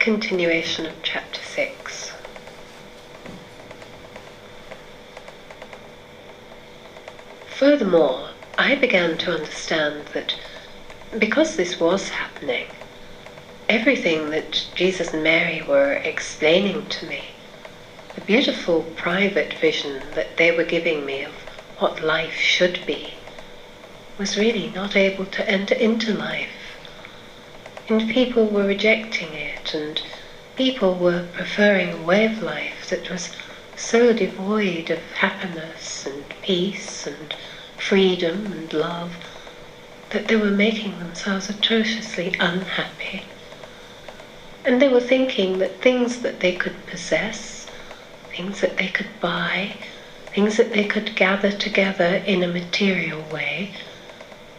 continuation of chapter 6. Furthermore, I began to understand that because this was happening, everything that Jesus and Mary were explaining to me, the beautiful private vision that they were giving me of what life should be, was really not able to enter into life. And people were rejecting it, and people were preferring a way of life that was so devoid of happiness and peace and freedom and love that they were making themselves atrociously unhappy. And they were thinking that things that they could possess, things that they could buy, things that they could gather together in a material way,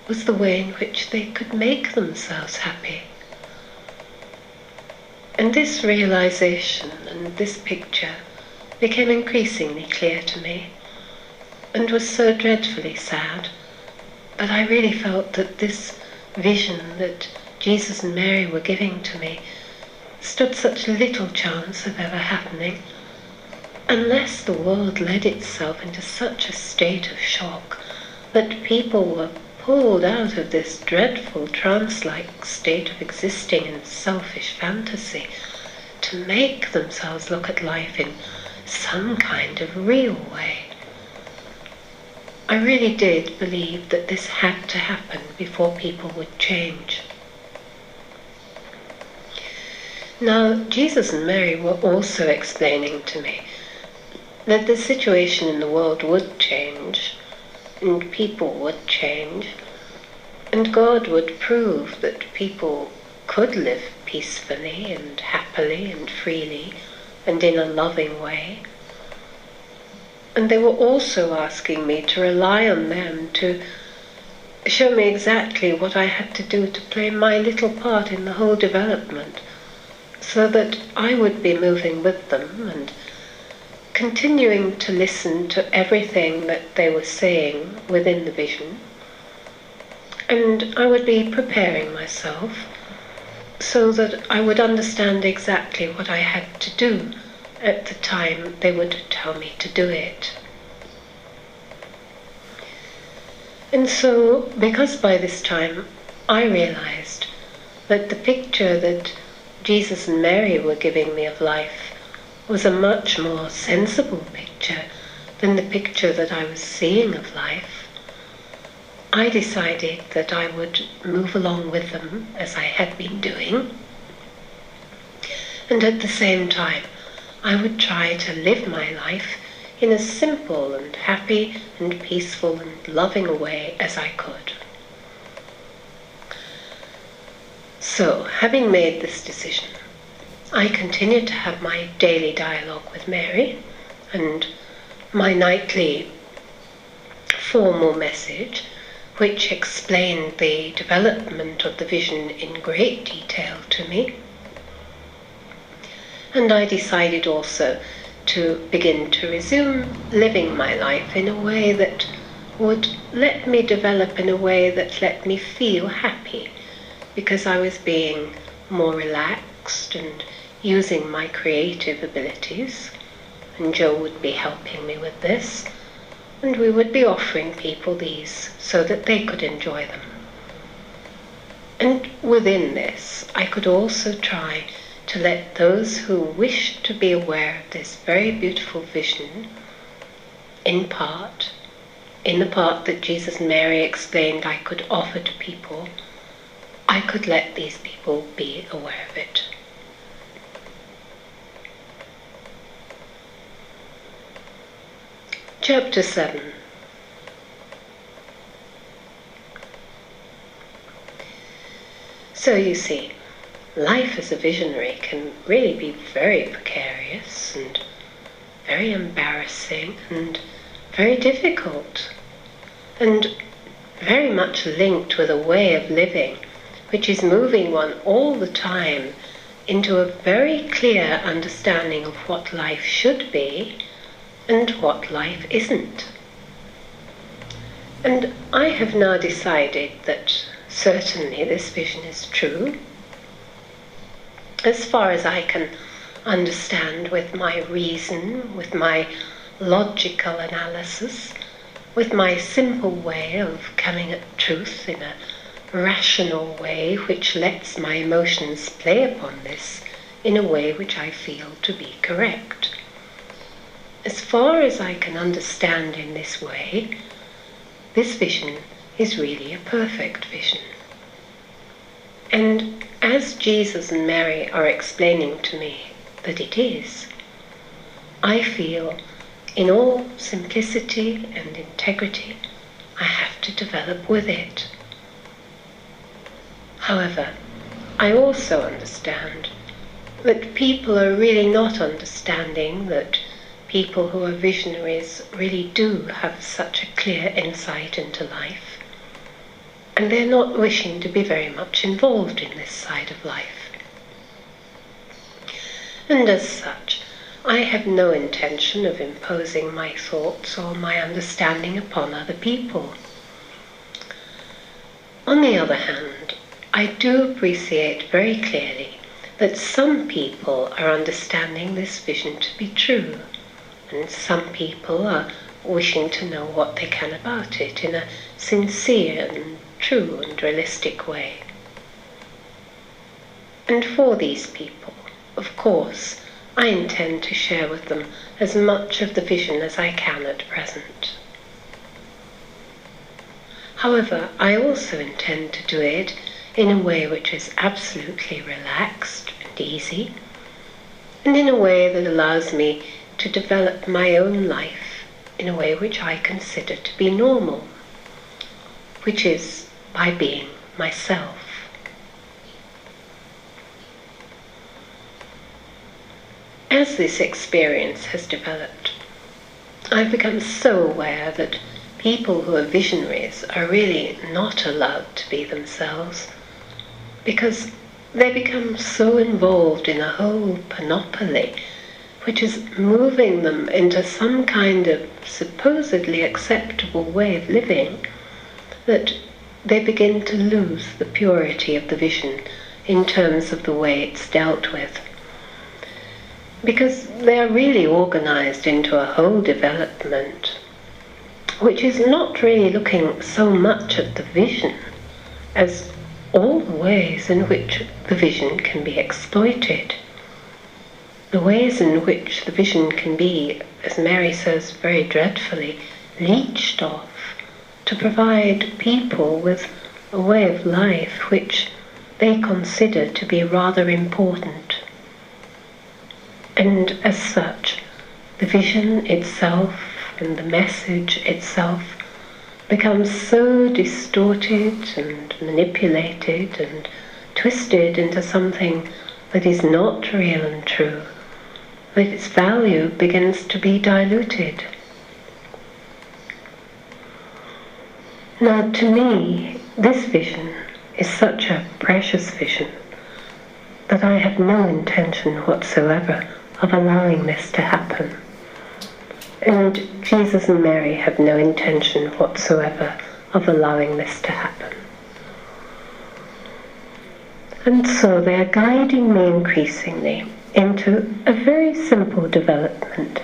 was the way in which they could make themselves happy. And this realization and this picture became increasingly clear to me, and was so dreadfully sad that I really felt that this vision that Jesus and Mary were giving to me stood such little chance of ever happening, unless the world led itself into such a state of shock that people were pulled out of this dreadful trance-like state of existing in selfish fantasy to make themselves look at life in some kind of real way. I really did believe that this had to happen before people would change. Now, Jesus and Mary were also explaining to me that the situation in the world would change, and people would change, and God would prove that people could live peacefully and happily and freely and in a loving way. And they were also asking me to rely on them to show me exactly what I had to do to play my little part in the whole development, so that I would be moving with them and continuing to listen to everything that they were saying within the vision. And I would be preparing myself so that I would understand exactly what I had to do at the time they would tell me to do it. And so, because by this time I realized that the picture that Jesus and Mary were giving me of life was a much more sensible picture than the picture that I was seeing of life, I decided that I would move along with them as I had been doing, and at the same time I would try to live my life in as simple and happy and peaceful and loving a way as I could. So, having made this decision, I continued to have my daily dialogue with Mary and my nightly formal message, which explained the development of the vision in great detail to me. And I decided also to begin to resume living my life in a way that would let me develop in a way that let me feel happy, because I was being more relaxed and using my creative abilities, and Joe would be helping me with this, and we would be offering people these so that they could enjoy them. And within this, I could also try to let those who wished to be aware of this very beautiful vision, in the part that Jesus and Mary explained I could offer to people, I could let these people be aware of it. Chapter 7. So you see, life as a visionary can really be very precarious and very embarrassing and very difficult, and very much linked with a way of living which is moving one all the time into a very clear understanding of what life should be and what life isn't. And I have now decided that certainly this vision is true, as far as I can understand with my reason, with my logical analysis, with my simple way of coming at truth in a rational way which lets my emotions play upon this in a way which I feel to be correct. As far as I can understand in this way, this vision is really a perfect vision. And as Jesus and Mary are explaining to me that it is, I feel in all simplicity and integrity I have to develop with it. However, I also understand that people are really not understanding that people who are visionaries really do have such a clear insight into life, and they're not wishing to be very much involved in this side of life. And as such, I have no intention of imposing my thoughts or my understanding upon other people. On the other hand, I do appreciate very clearly that some people are understanding this vision to be true, and some people are wishing to know what they can about it in a sincere and true and realistic way. And for these people, of course, I intend to share with them as much of the vision as I can at present. However, I also intend to do it in a way which is absolutely relaxed and easy, and in a way that allows me to develop my own life in a way which I consider to be normal, which is by being myself. As this experience has developed, I've become so aware that people who are visionaries are really not allowed to be themselves, because they become so involved in a whole panoply which is moving them into some kind of supposedly acceptable way of living, that they begin to lose the purity of the vision in terms of the way it's dealt with. Because they are really organized into a whole development which is not really looking so much at the vision as all the ways in which the vision can be exploited. The ways in which the vision can be, as Mary says very dreadfully, leached off to provide people with a way of life which they consider to be rather important. And as such, the vision itself and the message itself becomes so distorted and manipulated and twisted into something that is not real and true, that its value begins to be diluted. Now, to me, this vision is such a precious vision that I have no intention whatsoever of allowing this to happen. And Jesus and Mary have no intention whatsoever of allowing this to happen. And so they are guiding me increasingly into a very simple development,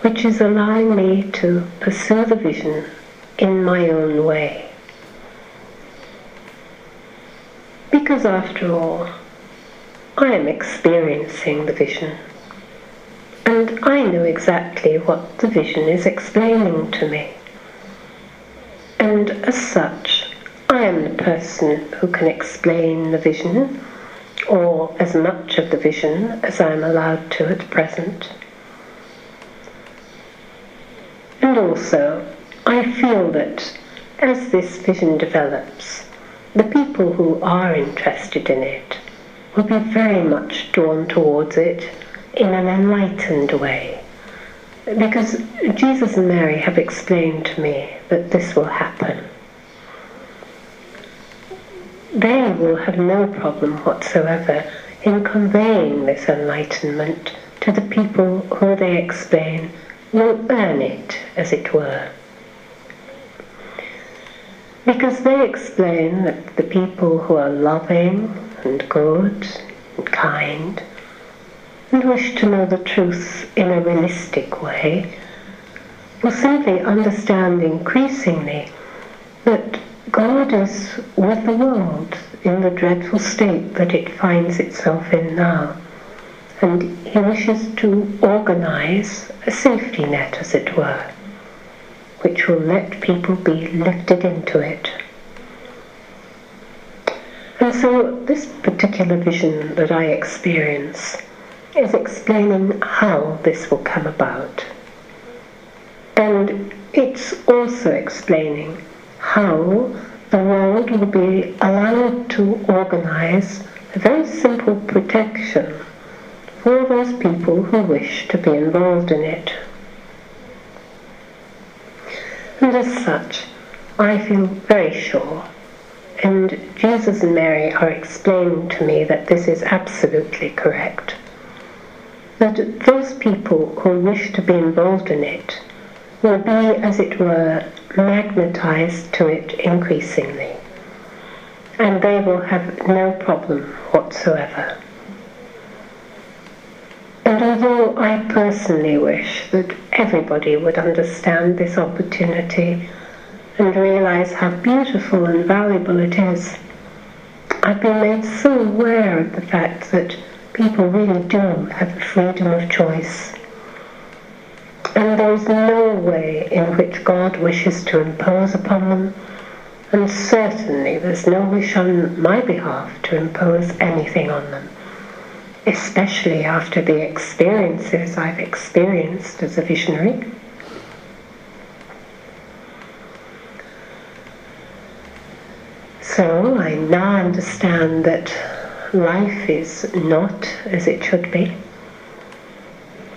which is allowing me to pursue the vision in my own way. Because after all, I am experiencing the vision, and I know exactly what the vision is explaining to me. And as such, I am the person who can explain the vision, or as much of the vision as I am allowed to at present. And also, I feel that as this vision develops, the people who are interested in it will be very much drawn towards it in an enlightened way, because Jesus and Mary have explained to me that this will happen. They will have no problem whatsoever in conveying this enlightenment to the people who they explain will earn it, as it were. Because they explain that the people who are loving and good and kind, and wish to know the truth in a realistic way, will simply understand increasingly that God is with the world in the dreadful state that it finds itself in now, and he wishes to organize a safety net, as it were, which will let people be lifted into it. And so this particular vision that I experience is explaining how this will come about. And it's also explaining how the world will be allowed to organize a very simple protection for those people who wish to be involved in it. And as such, I feel very sure, and Jesus and Mary are explaining to me that this is absolutely correct, that those people who wish to be involved in it will be, as it were, magnetized to it increasingly, and they will have no problem whatsoever. And although I personally wish that everybody would understand this opportunity and realize how beautiful and valuable it is, I've been made so aware of the fact that people really do have the freedom of choice. And there is no way in which God wishes to impose upon them, and certainly there's no wish on my behalf to impose anything on them, especially after the experiences I've experienced as a visionary. So I now understand that life is not as it should be.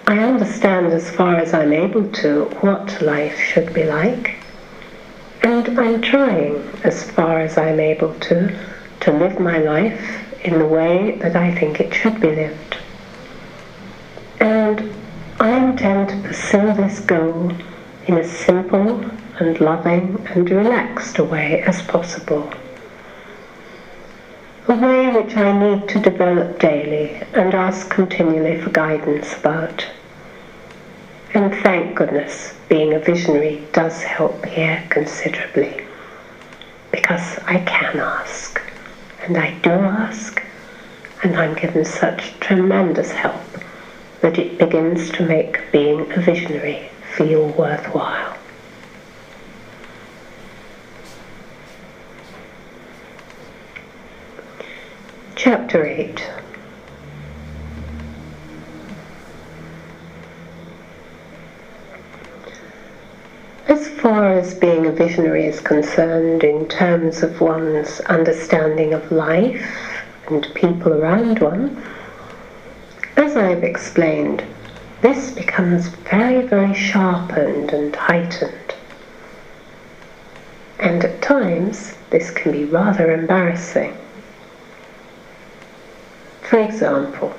I understand, as far as I'm able to, what life should be like, and I'm trying, as far as I'm able to live my life in the way that I think it should be lived. And I intend to pursue this goal in as simple and loving and relaxed a way as possible. A way which I need to develop daily and ask continually for guidance about. And thank goodness, being a visionary does help here considerably, because I can ask, and I do ask, and I'm given such tremendous help that it begins to make being a visionary feel worthwhile. Chapter 8. As far as being a visionary is concerned in terms of one's understanding of life and people around one, as I've explained, this becomes very, very sharpened and heightened. And at times, this can be rather embarrassing. For example,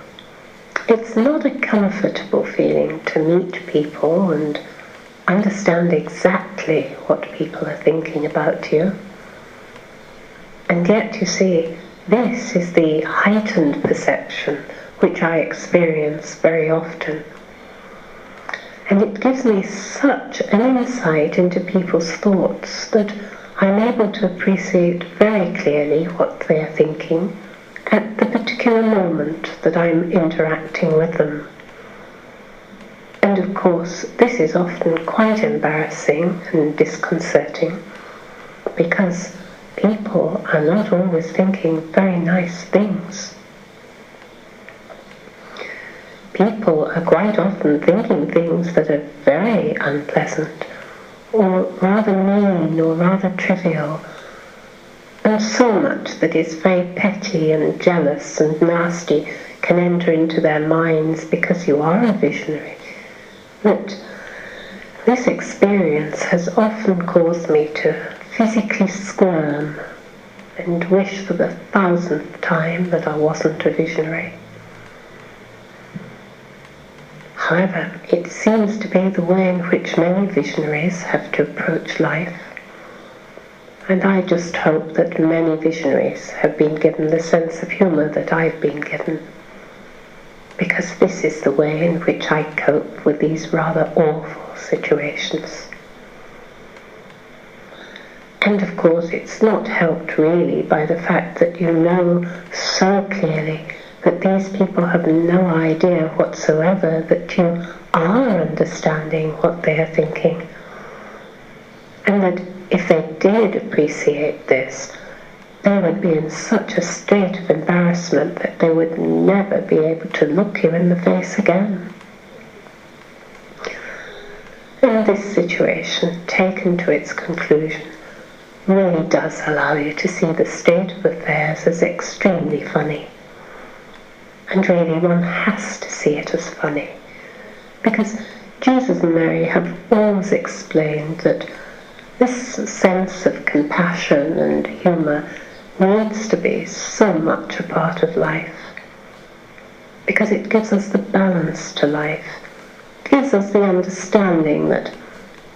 it's not a comfortable feeling to meet people and understand exactly what people are thinking about you. And yet, you see, this is the heightened perception which I experience very often. And it gives me such an insight into people's thoughts that I'm able to appreciate very clearly what they are thinking at the particular moment that I'm interacting with them. And of course, this is often quite embarrassing and disconcerting, because people are not always thinking very nice things. People are quite often thinking things that are very unpleasant, or rather mean, or rather trivial, and so much that is very petty and jealous and nasty can enter into their minds because you are a visionary, that this experience has often caused me to physically squirm and wish for the 1000th time that I wasn't a visionary. However, it seems to be the way in which many visionaries have to approach life. And I just hope that many visionaries have been given the sense of humour that I've been given, because this is the way in which I cope with these rather awful situations. And of course it's not helped really by the fact that you know so clearly that these people have no idea whatsoever that you are understanding what they are thinking. And that if they did appreciate this, they would be in such a state of embarrassment that they would never be able to look you in the face again. And this situation, taken to its conclusion, really does allow you to see the state of affairs as extremely funny. And really one has to see it as funny, because Jesus and Mary have always explained that this sense of compassion and humour needs to be so much a part of life, because it gives us the balance to life. It gives us the understanding that,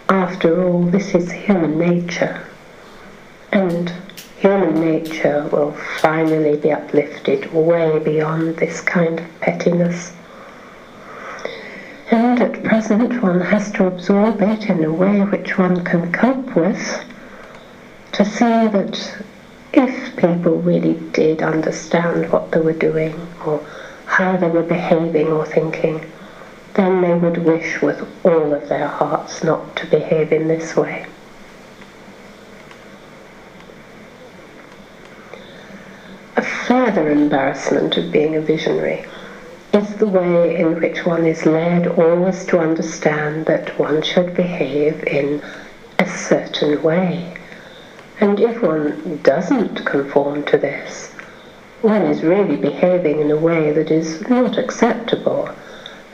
after all, this is human nature, and human nature will finally be uplifted way beyond this kind of pettiness. And at present one has to absorb it in a way which one can cope with, to see that if people really did understand what they were doing, or how they were behaving or thinking, then they would wish with all of their hearts not to behave in this way. A further embarrassment of being a visionary is the way in which one is led always to understand that one should behave in a certain way. And if one doesn't conform to this, one is really behaving in a way that is not acceptable,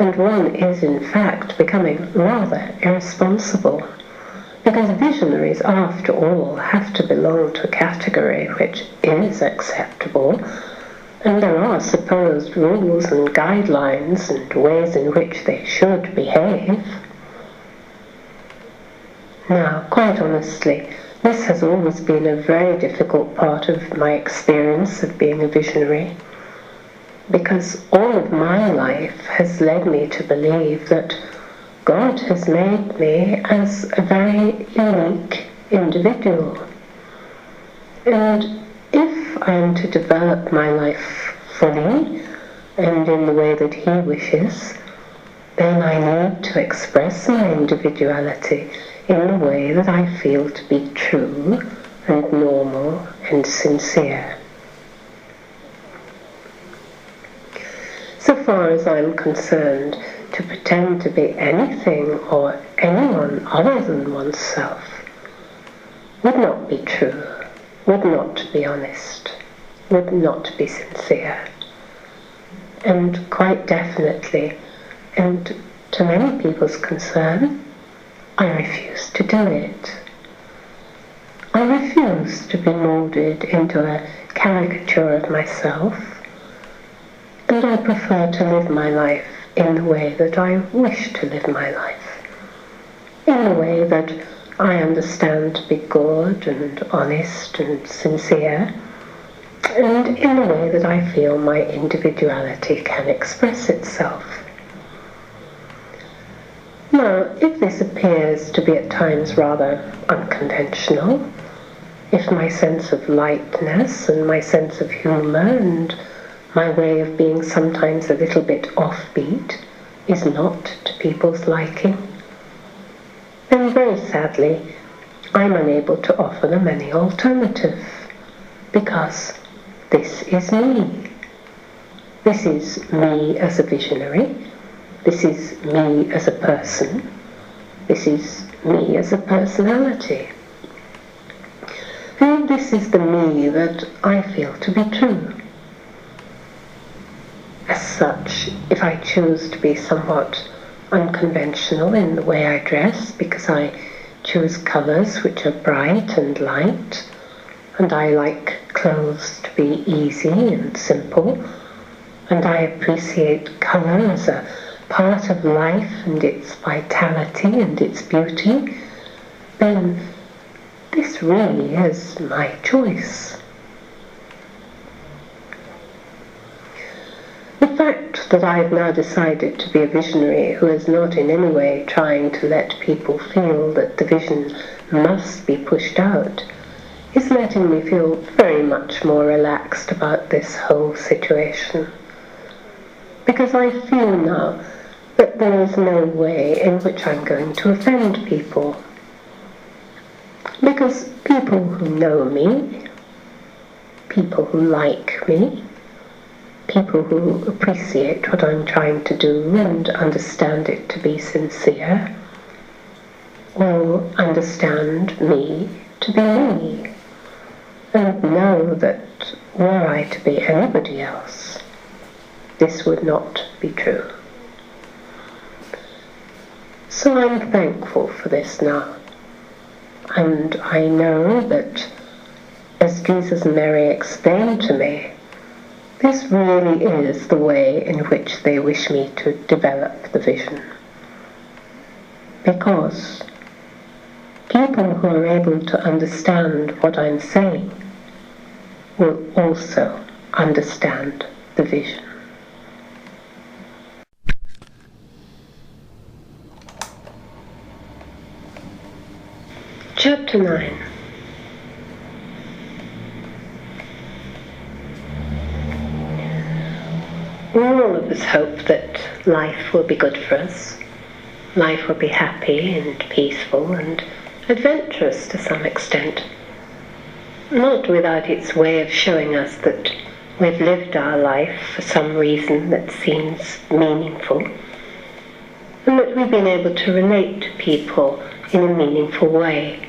and one is in fact becoming rather irresponsible. Because visionaries, after all, have to belong to a category which is acceptable, and there are supposed rules and guidelines and ways in which they should behave. Now, quite honestly, this has always been a very difficult part of my experience of being a visionary, because all of my life has led me to believe that God has made me as a very unique individual. And if I am to develop my life fully and in the way that He wishes, then I need to express my individuality in a way that I feel to be true and normal and sincere. So far as I'm concerned, to pretend to be anything or anyone other than oneself would not be true, would not be honest, would not be sincere. And quite definitely, and to many people's concern, I refuse to do it. I refuse to be moulded into a caricature of myself, and I prefer to live my life in the way that I wish to live my life, in the way that I understand to be good and honest and sincere, and in the way that I feel my individuality can express itself. Now, if this appears to be at times rather unconventional, if my sense of lightness and my sense of humour and my way of being sometimes a little bit offbeat is not to people's liking, then very sadly I'm unable to offer them any alternative, because this is me. This is me as a visionary. This is me as a person. This is me as a personality. And this is the me that I feel to be true. As such, if I choose to be somewhat unconventional in the way I dress, because I choose colours which are bright and light, and I like clothes to be easy and simple, and I appreciate colour as a part of life and its vitality and its beauty, then this really is my choice. The fact that I have now decided to be a visionary who is not in any way trying to let people feel that the vision must be pushed out is letting me feel very much more relaxed about this whole situation. Because I feel now that there is no way in which I'm going to offend people. Because people who know me, people who like me, people who appreciate what I'm trying to do and understand it to be sincere, will understand me to be me, and know that were I to be anybody else, this would not be true. So I'm thankful for this now, and I know that, as Jesus and Mary explained to me, this really is the way in which they wish me to develop the vision. Because people who are able to understand what I'm saying will also understand the vision. Chapter 9. All of us hope that life will be good for us. Life will be happy and peaceful and adventurous to some extent. Not without its way of showing us that we've lived our life for some reason that seems meaningful, and that we've been able to relate to people in a meaningful way.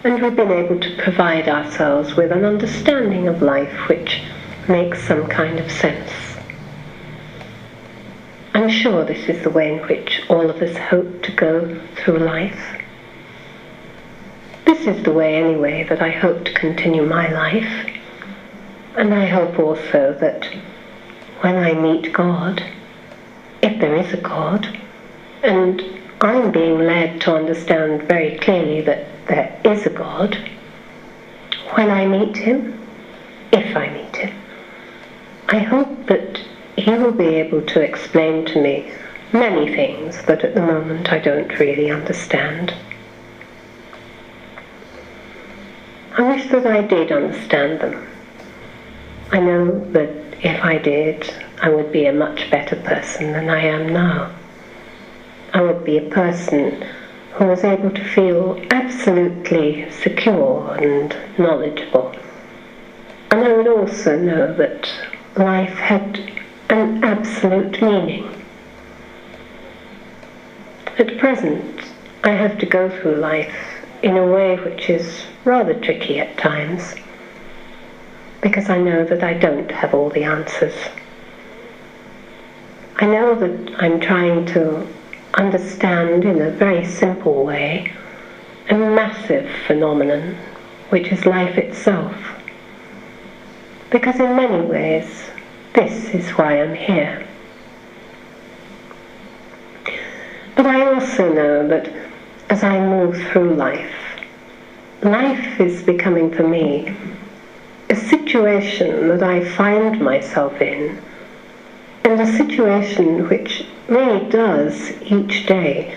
And we've been able to provide ourselves with an understanding of life which makes some kind of sense. I'm sure this is the way in which all of us hope to go through life. This is the way, anyway, that I hope to continue my life. And I hope also that when I meet God, if there is a God, and I'm being led to understand very clearly that there is a God, when I meet him, if I meet him, I hope that he will be able to explain to me many things that at the moment I don't really understand. I wish that I did understand them. I know that if I did, I would be a much better person than I am now. I would be a person who was able to feel absolutely secure and knowledgeable. And I would also know that life had an absolute meaning. At present, I have to go through life in a way which is rather tricky at times, because I know that I don't have all the answers. I know that I'm trying to understand in a very simple way a massive phenomenon, which is life itself. Because in many ways, this is why I'm here. But I also know that as I move through life, life is becoming for me a situation that I find myself in, and a situation which really does each day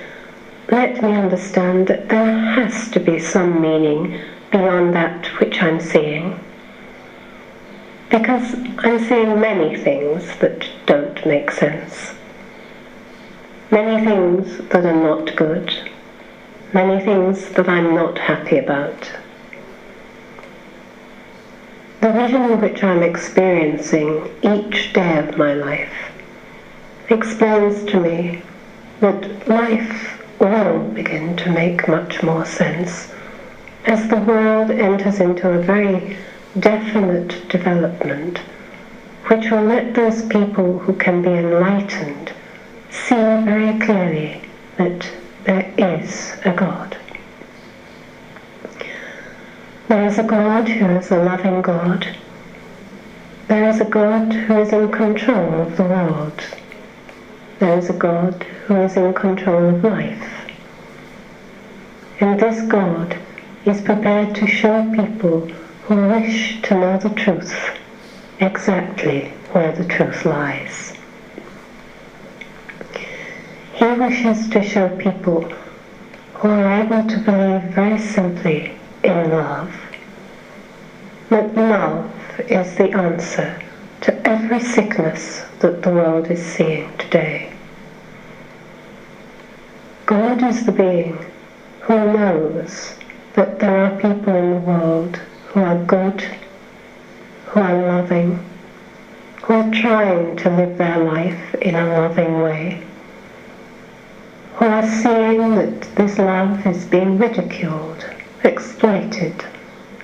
let me understand that there has to be some meaning beyond that which I'm seeing. Because I'm seeing many things that don't make sense. Many things that are not good. Many things that I'm not happy about. The vision which I'm experiencing each day of my life explains to me that life will begin to make much more sense as the world enters into a very definite development which will let those people who can be enlightened see very clearly that there is a God. There is a God who is a loving God. There is a God who is in control of the world. There is a God who is in control of life. And this God is prepared to show people who wish to know the truth exactly where the truth lies. He wishes to show people who are able to believe very simply in love, that love is the answer to every sickness that the world is seeing today. God is the being who knows that there are people in the world who are good, who are loving, who are trying to live their life in a loving way, who are seeing that this love is being ridiculed, exploited,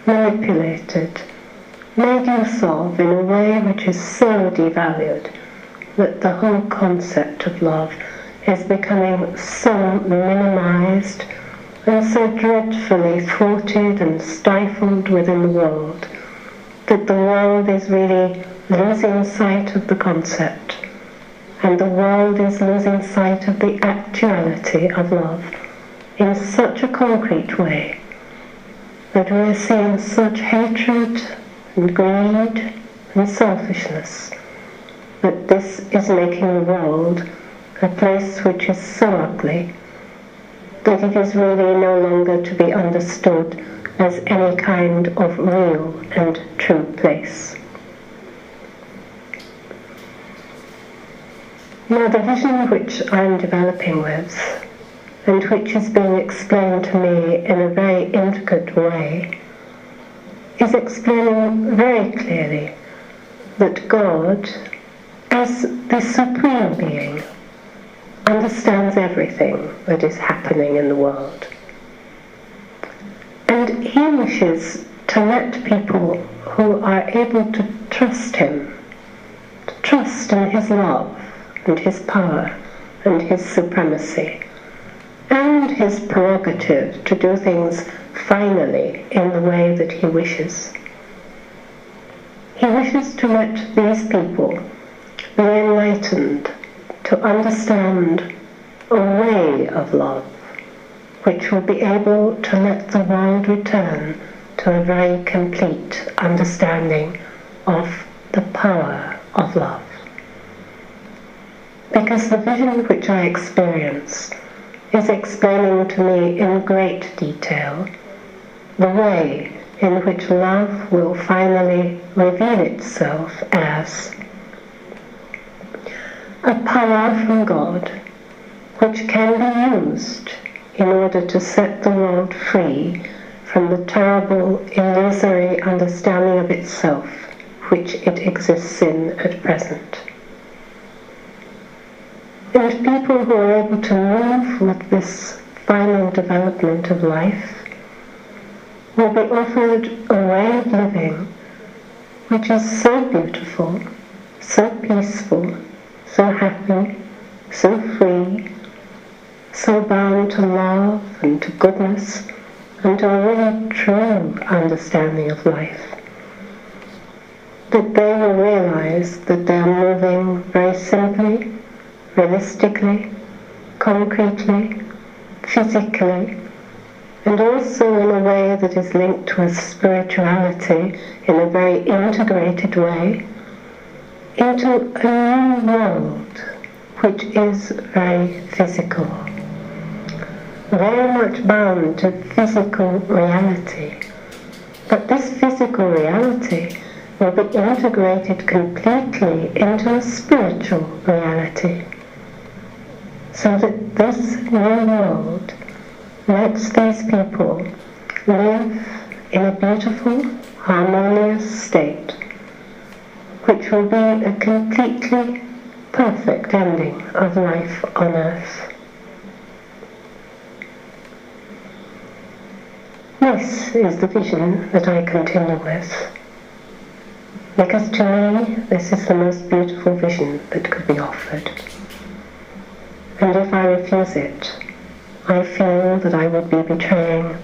manipulated, made use of in a way which is so devalued that the whole concept of love is becoming so minimized and so dreadfully thwarted and stifled within the world that the world is really losing sight of the concept, and the world is losing sight of the actuality of love in such a concrete way that we are seeing such hatred and greed and selfishness that this is making the world a place which is so ugly that it is really no longer to be understood as any kind of real and true place. Now, the vision which I'm developing with, and which is being explained to me in a very intricate way, is explaining very clearly that God, as the supreme being, understands everything that is happening in the world. And he wishes to let people who are able to trust him, to trust in his love and his power and his supremacy, and his prerogative to do things finally in the way that he wishes. He wishes to let these people be enlightened to understand a way of love which will be able to let the world return to a very complete understanding of the power of love. Because the vision which I experience is explaining to me in great detail the way in which love will finally reveal itself as a power from God which can be used in order to set the world free from the terrible, illusory understanding of itself which it exists in at present. And people who are able to move with this final development of life will be offered a way of living which is so beautiful, so peaceful, so happy, so free, so bound to love and to goodness and to a really true understanding of life, that they will realize that they are moving very simply, realistically, concretely, physically, and also in a way that is linked with spirituality in a very integrated way, into a new world which is very physical, very much bound to physical reality. But this physical reality will be integrated completely into a spiritual reality, so that this new world lets these people live in a beautiful, harmonious state, which will be a completely perfect ending of life on earth. This is the vision that I continue with, because to me this is the most beautiful vision that could be offered. And if I refuse it, I feel that I would be betraying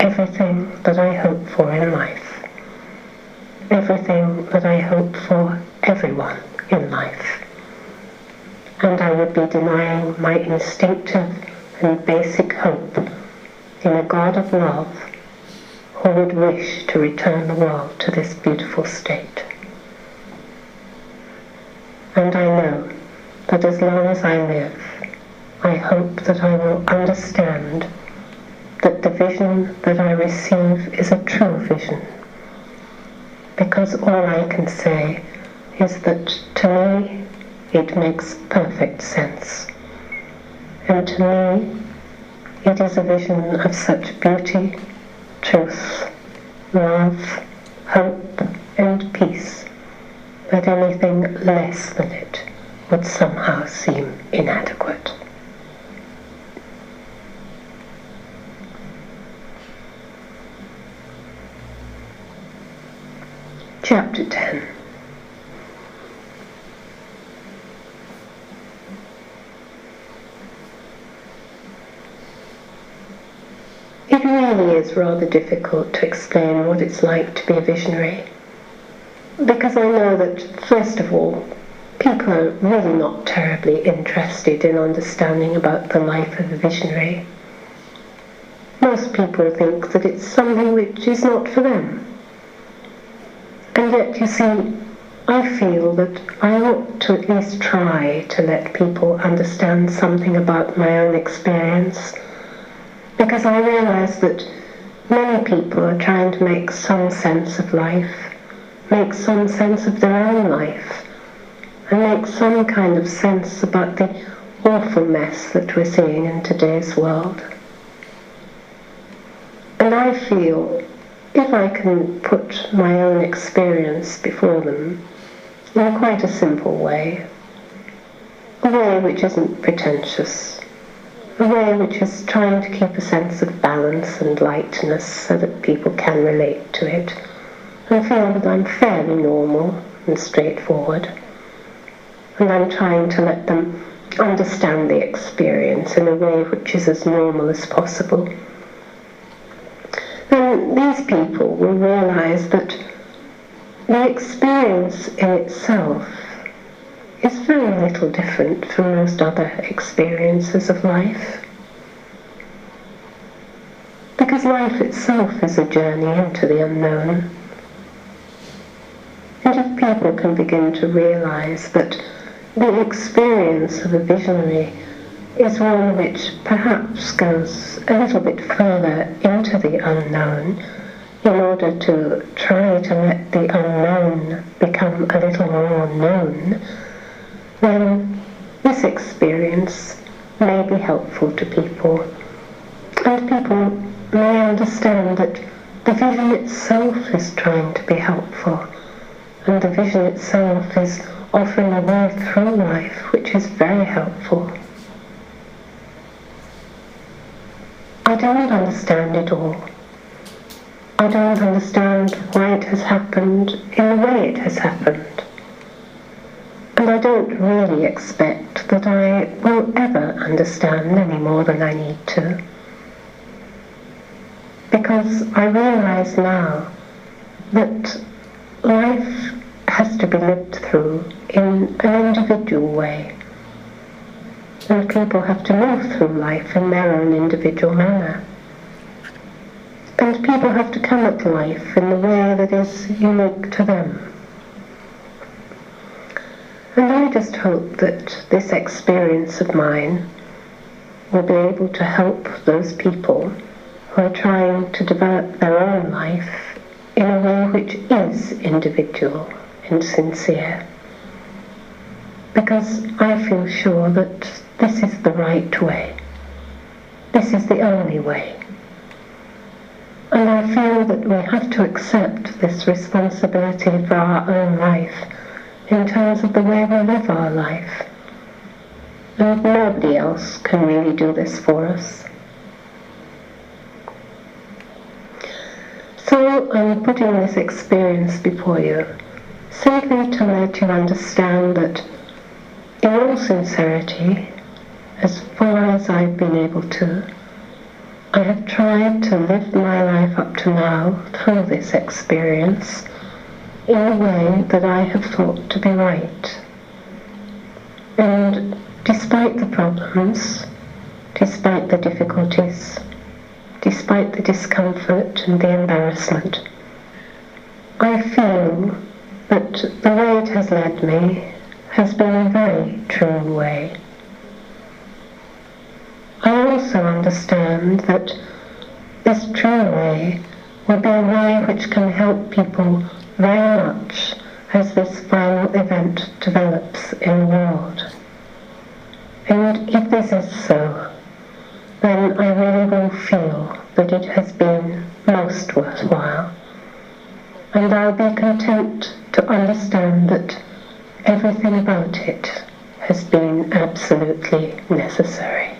everything that I hope for in life, everything that I hope for everyone in life. And I would be denying my instinctive and basic hope in a God of love who would wish to return the world to this beautiful state. And I know that as long as I live, I hope that I will understand that the vision that I receive is a true vision, because all I can say is that to me it makes perfect sense, and to me it is a vision of such beauty, truth, love, hope and peace that anything less than it would somehow seem inadequate. Chapter 10. It really is rather difficult to explain what it's like to be a visionary, because I know that, first of all, people are really not terribly interested in understanding about the life of a visionary. Most people think that it's something which is not for them. And yet, you see, I feel that I ought to at least try to let people understand something about my own experience, because I realize that many people are trying to make some sense of life, make some sense of their own life, and make some kind of sense about the awful mess that we're seeing in today's world. And I feel if I can put my own experience before them in quite a simple way, a way which isn't pretentious, a way which is trying to keep a sense of balance and lightness so that people can relate to it and feel that I'm fairly normal and straightforward, and I'm trying to let them understand the experience in a way which is as normal as possible, then these people will realize that the experience in itself is very little different from most other experiences of life. Because life itself is a journey into the unknown. And if people can begin to realize that the experience of a visionary is one which perhaps goes a little bit further into the unknown in order to try to let the unknown become a little more known, then this experience may be helpful to people, and people may understand that the vision itself is trying to be helpful, and the vision itself is offering a way through life which is very helpful. I don't understand it all. I don't understand why it has happened in the way it has happened. And I don't really expect that I will ever understand any more than I need to. Because I realize now that life has to be lived through in an individual way. And people have to move through life in their own individual manner. And people have to come at life in the way that is unique to them. And I just hope that this experience of mine will be able to help those people who are trying to develop their own life in a way which is individual and sincere. Because I feel sure that this is the right way. This is the only way. And I feel that we have to accept this responsibility for our own life in terms of the way we live our life. And nobody else can really do this for us. So I'm putting this experience before you, simply to let you understand that in all sincerity, as far as I've been able to, I have tried to live my life up to now through this experience in a way that I have thought to be right. And despite the problems, despite the difficulties, despite the discomfort and the embarrassment. I feel that the way it has led me has been a very true way. I also understand that this true way will be a way which can help people very much as this final event develops in the world. And if this is so, then I really will feel that it has been most worthwhile. And I'll be content to understand that everything about it has been absolutely necessary.